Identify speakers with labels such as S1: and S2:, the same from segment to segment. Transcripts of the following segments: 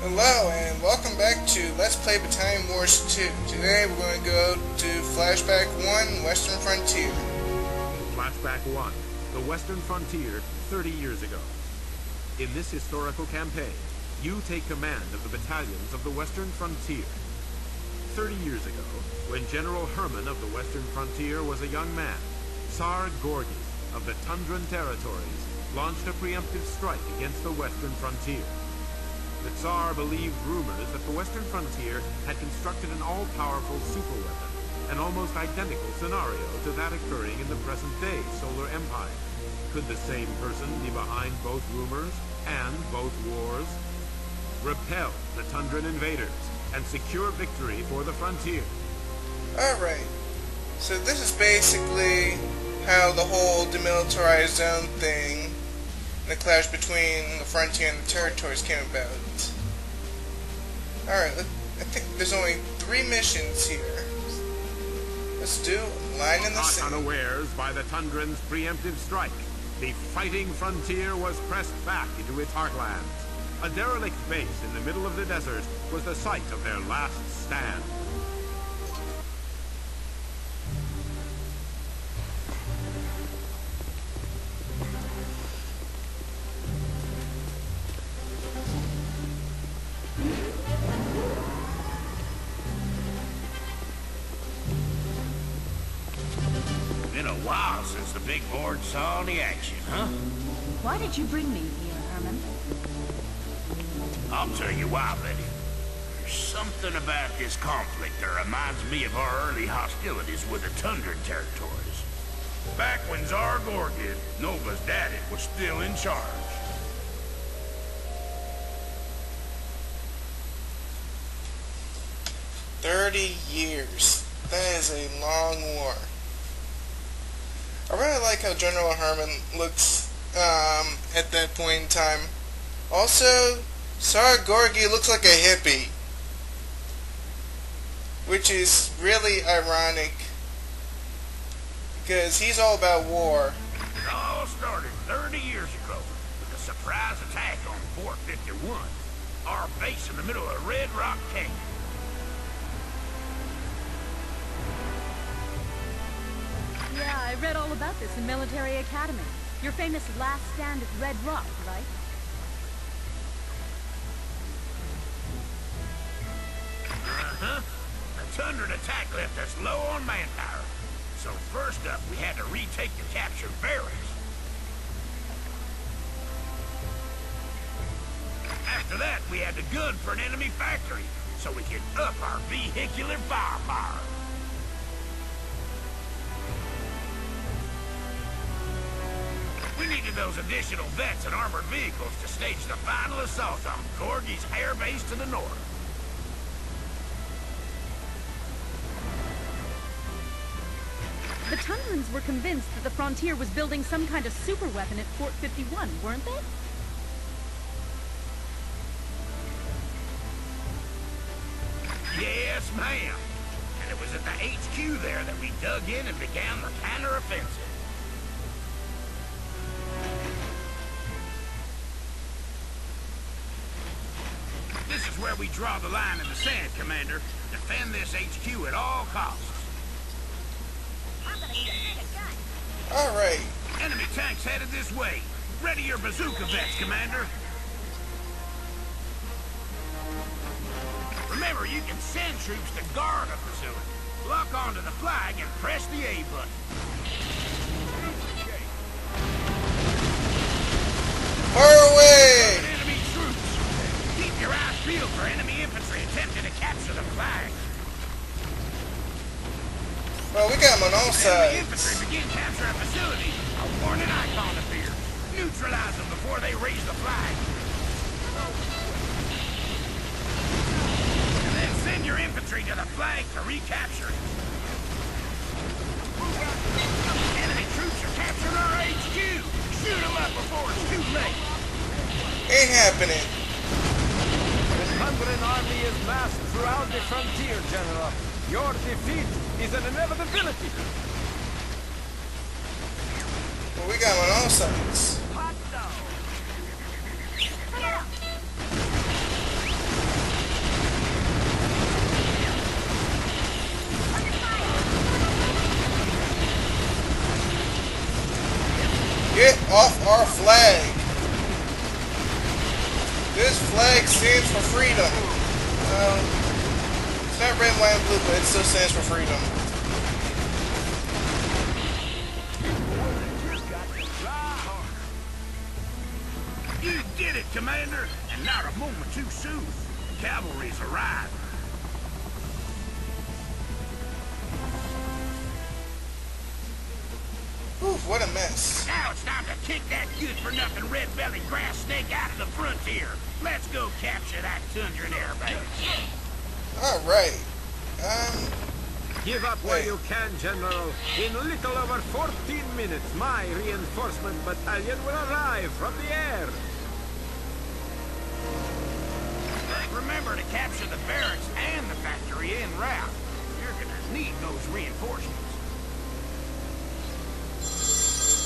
S1: Hello and welcome back to Let's Play Battalion Wars 2. Today we're going to go to Flashback 1, Western Frontier.
S2: Flashback 1, the Western Frontier, 30 years ago. In this historical campaign, you take command of the battalions of the Western Frontier. 30 years ago, when General Herman of the Western Frontier was a young man, Tsar Gorgy of the Tundran Territories launched a preemptive strike against the Western Frontier. The Tsar believed rumors that the Western Frontier had constructed an all-powerful superweapon, an almost identical scenario to that occurring in the present-day Solar Empire. Could the same person be behind both rumors and both wars? Repel the Tundran invaders and secure victory for the frontier.
S1: Alright, so this is basically how the whole demilitarized zone thing, the clash between the frontier and the territories came about. Alright, I think there's only 3 missions here. Let's do line in the sand.
S2: Unawares by the Tundran's preemptive strike, the fighting frontier was pressed back into its heartlands. A derelict base in the middle of the desert was the site of their last stand.
S3: Been a while since the big board saw any action, huh?
S4: Why did you bring me here, Herman?
S3: I'll tell you why, Betty. There's something about this conflict that reminds me of our early hostilities with the Tundran Territories. Back when Tsar Gorgy, Nova's daddy, was still in charge.
S1: $30 years. That is a long war. I really like how General Herman looks at that point in time. Also, Tsar Gorgy looks like a hippie, which is really ironic because he's all about war.
S3: It all started 30 years ago with a surprise attack on Fort 51, our base in the middle of Red Rock Canyon.
S4: Yeah, I read all about this in Military Academy. Your famous last stand at Red Rock, right?
S3: Uh-huh. The Tundran attack left us low on manpower. So first up, we had to retake the captured barracks. After that, we had to gun for an enemy factory so we could up our vehicular firepower. We needed those additional vets and armored vehicles to stage the final assault on Gorgy's air base to the north.
S4: The Tundrans were convinced that the Frontier was building some kind of super weapon at Fort 51, weren't they?
S3: Yes, ma'am. And it was at the HQ there that we dug in and began the counter-offensive. This is where we draw the line in the sand, Commander. Defend this HQ at all costs.
S1: Alright.
S3: Enemy tanks headed this way. Ready your bazooka vets, Commander. Remember, you can send troops to guard a facility. Lock onto the flag and press the A button.
S1: Far away!
S3: Enemy troops. Keep your eyes peeled for enemy infantry attempting to capture the flag.
S1: Well, we got them on all
S3: Enemy
S1: sides.
S3: infantry begin capture a facility. A warning icon appears. Neutralize them before they raise the flag. And then send your infantry to the flag to recapture it. Enemy troops are capturing our HQ. Shoot them up before it's too late.
S1: Ain't happening.
S5: The Tundran army is massed throughout the frontier, General. Your defeat is an inevitability.
S1: Well, we got them on all sides.
S3: Hot dog.
S1: off our flag. This flag stands for freedom. It's not red, white, and blue, but it still stands for freedom.
S3: You did it, Commander, and not a moment too soon. Cavalry's arrived.
S1: Oof, what a mess.
S3: Now it's time to kick that good-for-nothing red-bellied grass snake out of the frontier. Let's go capture that Tundran air base.
S1: Alright.
S5: Give up where you can, General. In little over 14 minutes, my reinforcement battalion will arrive from the air.
S3: Remember to capture the barracks and the factory en route. You're gonna need those reinforcements.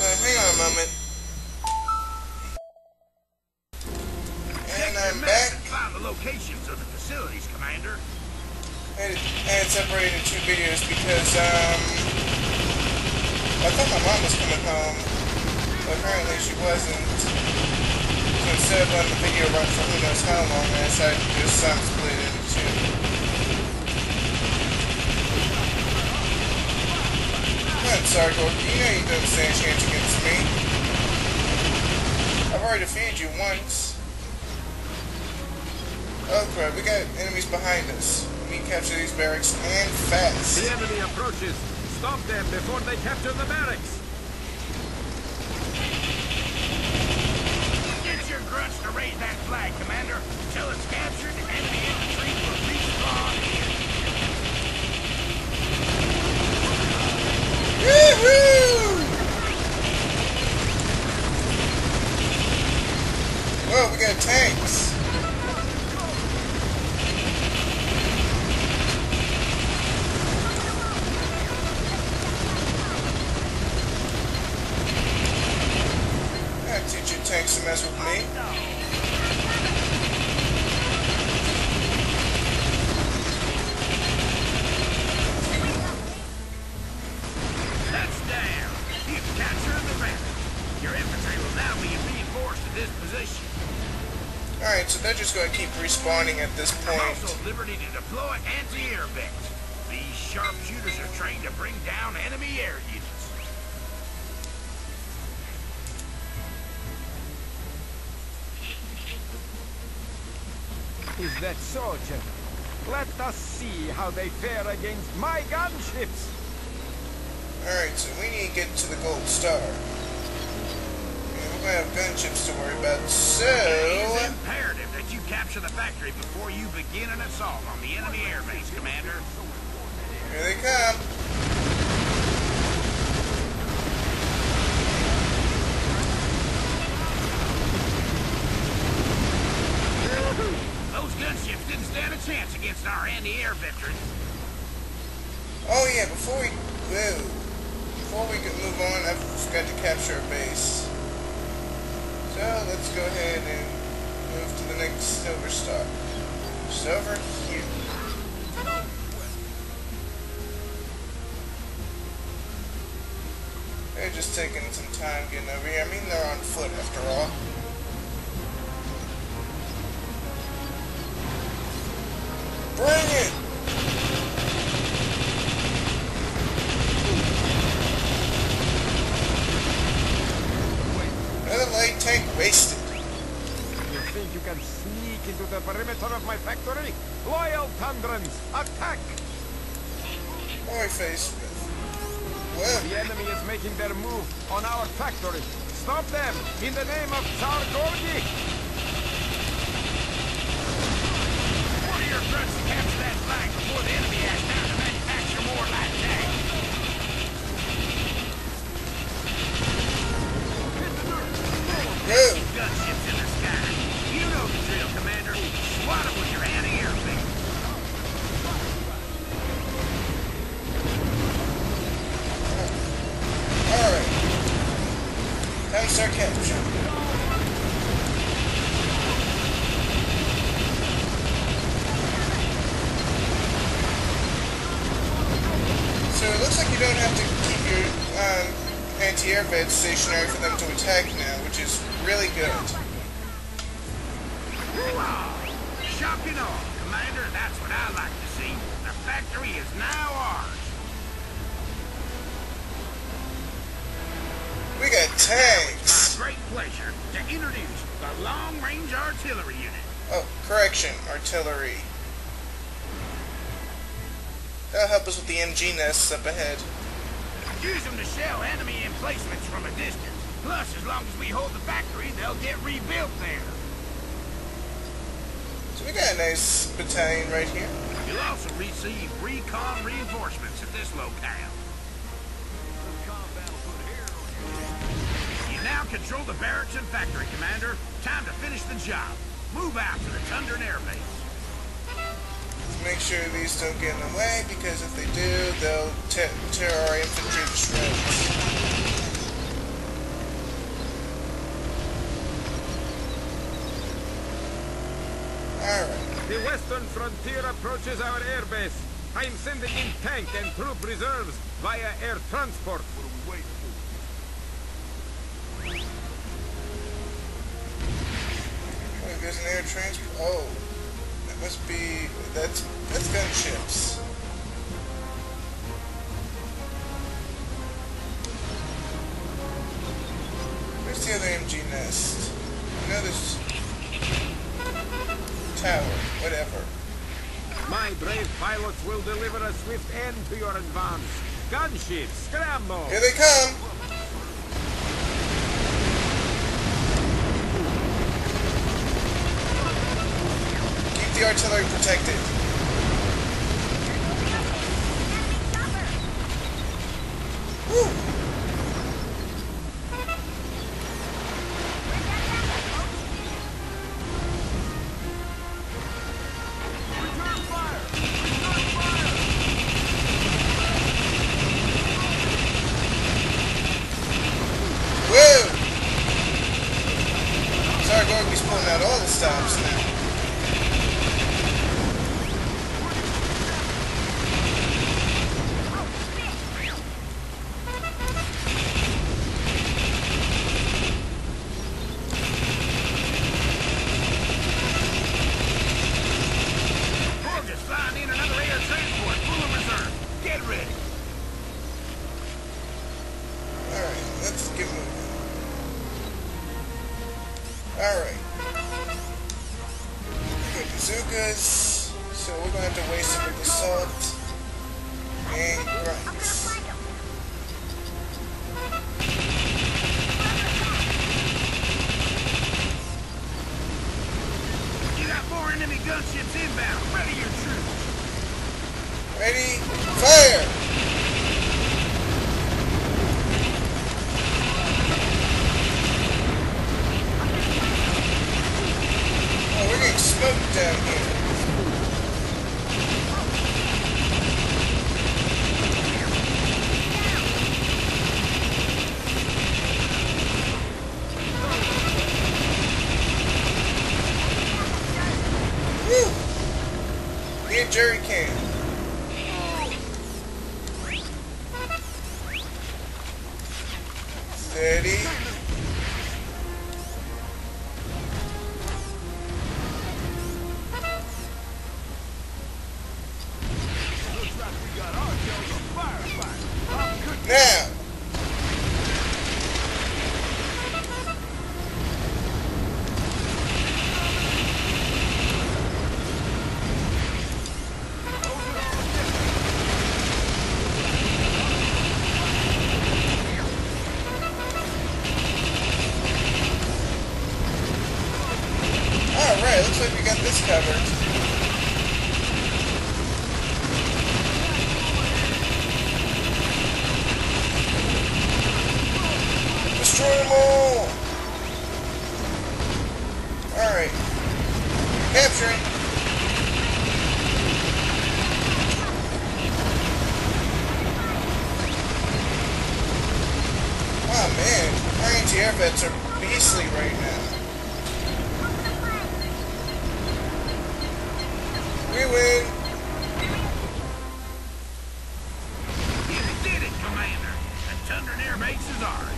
S1: Hang on a moment. And I'm back.
S3: Find the locations of the facilities, Commander.
S1: I had separated two videos because, I thought my mom was coming home, but apparently she wasn't. So instead of letting the video run for who knows how long, I decided to just split it into two. Come on, Sargor, you know you don't stand a chance against me. I've already defeated you once. Oh crap, we got enemies behind us. We need to capture these barracks and fast.
S5: The enemy approaches. Stop them before they capture the barracks.
S3: Get your grunts to raise that flag, Commander. Until it's captured, enemy infantry will respawn here.
S1: Woohoo! Whoa, we got tanks. Teach your tanks to mess with me.
S3: That's down. You've captured the barracks. Your infantry will now be reinforced to this position.
S1: Alright, so they're just going to keep respawning at this point.
S3: Also at liberty to deploy anti-air vets. These sharpshooters are trained to bring down enemy air units.
S5: Is that so, General? Let us see how they fare against my gunships.
S1: Alright, so we need to get to the gold star. And we're going to have gunships to worry about, so...
S3: It is imperative that you capture the factory before you begin an assault on the enemy air base, Commander.
S1: Here they come.
S3: Those gunships didn't stand a chance against our anti-air veterans.
S1: Oh yeah, before we move on, I forgot to capture a base. So let's go ahead and move to the next silver star. Just over here. They're just taking some time getting over here. I mean, they're on foot after all. Bring it! Another light tank wasted.
S5: You think you can sneak into the perimeter of my factory? Loyal Tundrans, attack!
S1: What are we faced with? Well,
S5: The enemy is making their move on our factory. Stop them in the name of Tsar Gorgi!
S3: Order your grunts to capture that flag before the enemy has time to manufacture more light tanks.
S1: go!
S3: Gunships in the sky. You know the drill, Commander. Swat them with your anti-air beam.
S1: Alright. Time to start capture. So it looks like you don't have to keep your anti-air vets stationary for them to attack now, which is really good.
S3: Shock and awe, Commander. That's what I like to see. The factory is now ours.
S1: We got tanks.
S3: It's my great pleasure to introduce the long-range artillery unit.
S1: Oh, correction, artillery. That'll help us with the MG nests up ahead.
S3: Use them to shell enemy emplacements from a distance. Plus, as long as we hold the factory, they'll get rebuilt there.
S1: So we got a nice battalion right here.
S3: You'll also receive recon reinforcements at this locale. You now control the barracks and factory, Commander. Time to finish the job. Move out to the Tundran Air Base.
S1: Make sure these don't get in the way, because if they do, they'll tear our infantry to shreds. Alright.
S5: The western frontier approaches our airbase. I'm sending in tank and troop reserves via air transport. What are we waiting for?
S1: Oh, there's an air transport. Oh. Must be that's gunships. Where's the other MG nest? I know there's tower, whatever.
S5: My brave pilots will deliver a swift end to your advance. Gunships, scramble!
S1: Here they come! The artillery protected. Woo.
S5: Return fire! Return fire!
S1: Woo! Sorry, Gorky's pulling out all the stops now. Alright. Good bazookas. So we're going to have to waste it with assault and grunts.
S3: You got more enemy gunships inbound. Ready your troops.
S1: Ready? Fire! We're getting smoked down here. Woo! Need a jerry can. Steady. Now! Alright, looks like we got this covered. Destroy them all! Alright. Capturing. Oh man, our anti-air vets are beastly right now. We win!
S3: You did it, Commander! The Tundran Air Base is ours!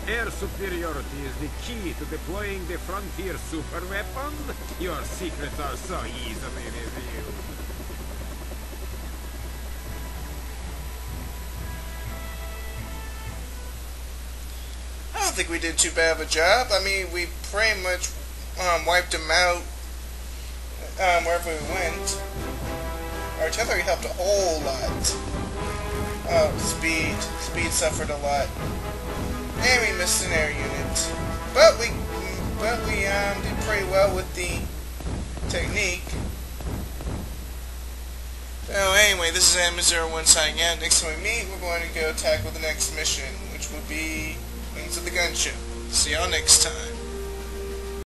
S5: Air superiority is the key to deploying the frontier superweapon. Your secrets are so easily revealed.
S1: I don't think we did too bad of a job. I mean, we pretty much wiped them out wherever we went. Artillery helped a whole lot. Speed suffered a lot. And we missed an air unit. But we did pretty well with the technique. So anyway, this is Herman 01 signing out. Next time we meet, we're going to go tackle the next mission, which will be Wings of the Gunship. See y'all next time.